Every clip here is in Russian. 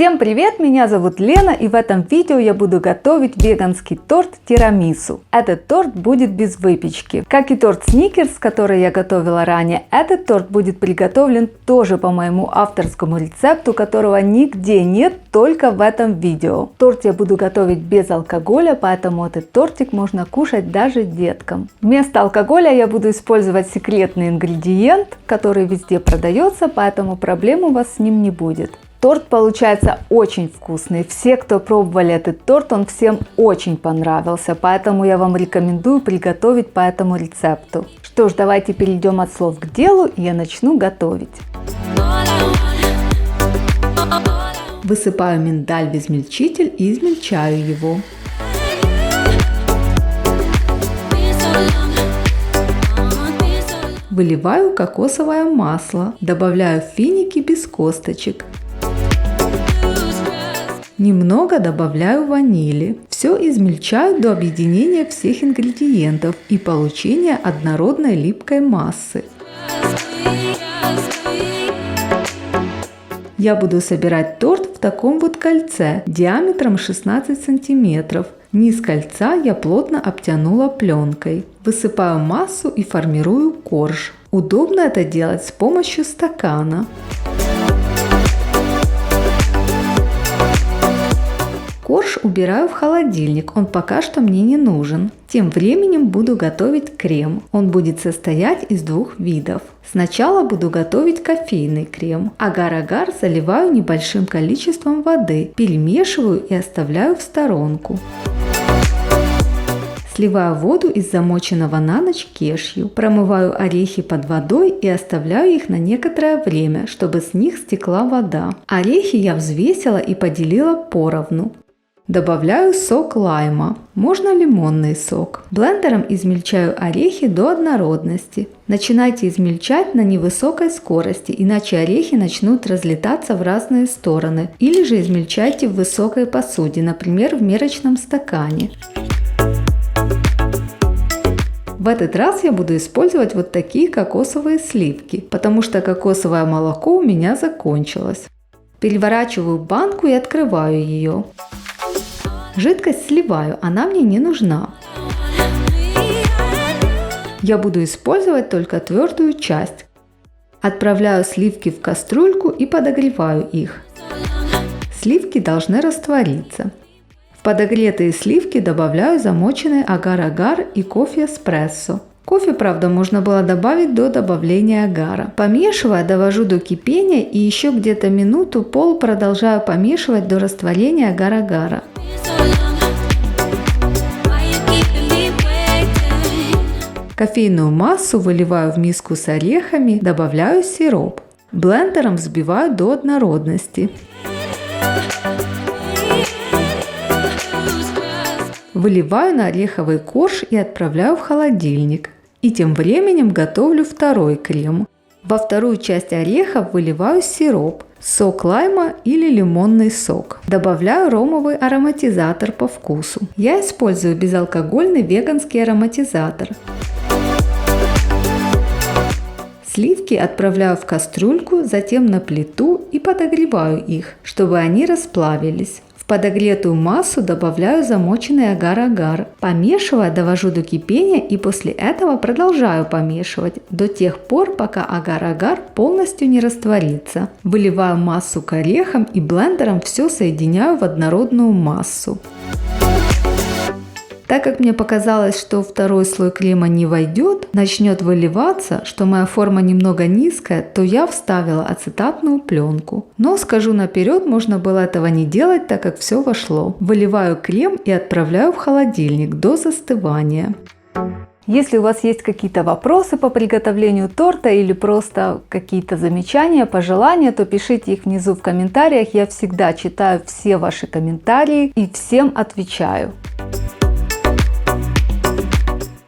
Всем привет, меня зовут Лена, и в этом видео я буду готовить веганский торт тирамису. Этот торт будет без выпечки. Как и торт сникерс, который я готовила ранее, этот торт будет приготовлен тоже по моему авторскому рецепту, которого нигде нет, только в этом видео. Торт я буду готовить без алкоголя, поэтому этот тортик можно кушать даже деткам. Вместо алкоголя я буду использовать секретный ингредиент, который везде продается, поэтому проблем у вас с ним не будет. Торт получается очень вкусный. Все, кто пробовали этот торт, он всем очень понравился, поэтому я вам рекомендую приготовить по этому рецепту. Что ж, давайте перейдем от слов к делу, и я начну готовить. Высыпаю миндаль в измельчитель и измельчаю его. Выливаю кокосовое масло, добавляю финики без косточек. Немного добавляю ванили. Все измельчаю до объединения всех ингредиентов и получения однородной липкой массы. Я буду собирать торт в таком вот кольце диаметром 16 сантиметров. Низ кольца я плотно обтянула пленкой. Высыпаю массу и формирую корж. Удобно это делать с помощью стакана. Корж убираю в холодильник, он пока что мне не нужен. Тем временем буду готовить крем. Он будет состоять из двух видов. Сначала буду готовить кофейный крем. Агар-агар заливаю небольшим количеством воды, перемешиваю и оставляю в сторонку. Сливаю воду из замоченного на ночь кешью. Промываю орехи под водой и оставляю их на некоторое время, чтобы с них стекла вода. Орехи я взвесила и поделила поровну. Добавляю сок лайма, можно лимонный сок. Блендером измельчаю орехи до однородности. Начинайте измельчать на невысокой скорости, иначе орехи начнут разлетаться в разные стороны. Или же измельчайте в высокой посуде, например, в мерочном стакане. В этот раз я буду использовать вот такие кокосовые сливки, потому что кокосовое молоко у меня закончилось. Переворачиваю банку и открываю ее. Жидкость сливаю, она мне не нужна. Я буду использовать только твердую часть. Отправляю сливки в кастрюльку и подогреваю их. Сливки должны раствориться. В подогретые сливки добавляю замоченный агар-агар и кофе эспрессо. Кофе, правда, можно было добавить до добавления агара. Помешивая, довожу до кипения и еще где-то минуту-пол продолжаю помешивать до растворения агар-агара. Кофейную массу выливаю в миску с орехами, добавляю сироп. Блендером взбиваю до однородности. Выливаю на ореховый корж и отправляю в холодильник. И тем временем готовлю второй крем. Во вторую часть орехов выливаю сироп, сок лайма или лимонный сок. Добавляю ромовый ароматизатор по вкусу. Я использую безалкогольный веганский ароматизатор. Сливки отправляю в кастрюльку, затем на плиту и подогреваю их, чтобы они расплавились. В подогретую массу добавляю замоченный агар-агар. Помешивая, довожу до кипения и после этого продолжаю помешивать до тех пор, пока агар-агар полностью не растворится. Выливаю массу к орехам и блендером все соединяю в однородную массу. Так как мне показалось, что второй слой крема не войдет, начнет выливаться, что моя форма немного низкая, то я вставила ацетатную пленку. Но скажу наперед, можно было этого не делать, так как все вошло. Выливаю крем и отправляю в холодильник до застывания. Если у вас есть какие-то вопросы по приготовлению торта или просто какие-то замечания, пожелания, то пишите их внизу в комментариях. Я всегда читаю все ваши комментарии и всем отвечаю.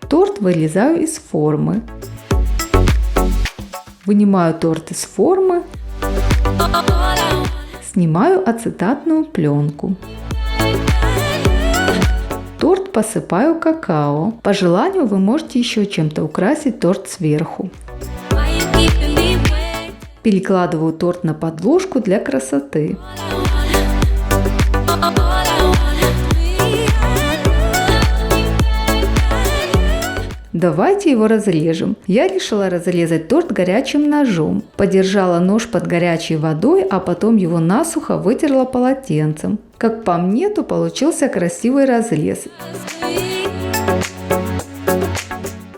Торт вырезаю из формы. Вынимаю торт из формы. Снимаю ацетатную пленку. Торт посыпаю какао. По желанию вы можете еще чем-то украсить торт сверху. Перекладываю торт на подложку для красоты. давайте его разрежем. Я решила разрезать торт горячим ножом. Подержала нож под горячей водой, а потом его насухо вытерла полотенцем. Как по мне, то получился красивый разрез.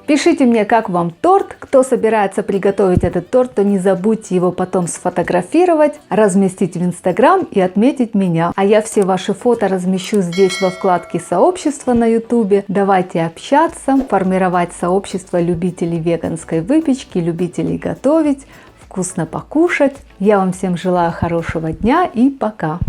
Пишите мне, как вам торт. Кто собирается приготовить этот торт, то не забудьте его потом сфотографировать, разместить в Инстаграм и отметить меня. А я все ваши фото размещу здесь во вкладке «Сообщество» на YouTube. Давайте общаться, формировать сообщество любителей веганской выпечки, любителей готовить, вкусно покушать. Я вам всем желаю хорошего дня и пока!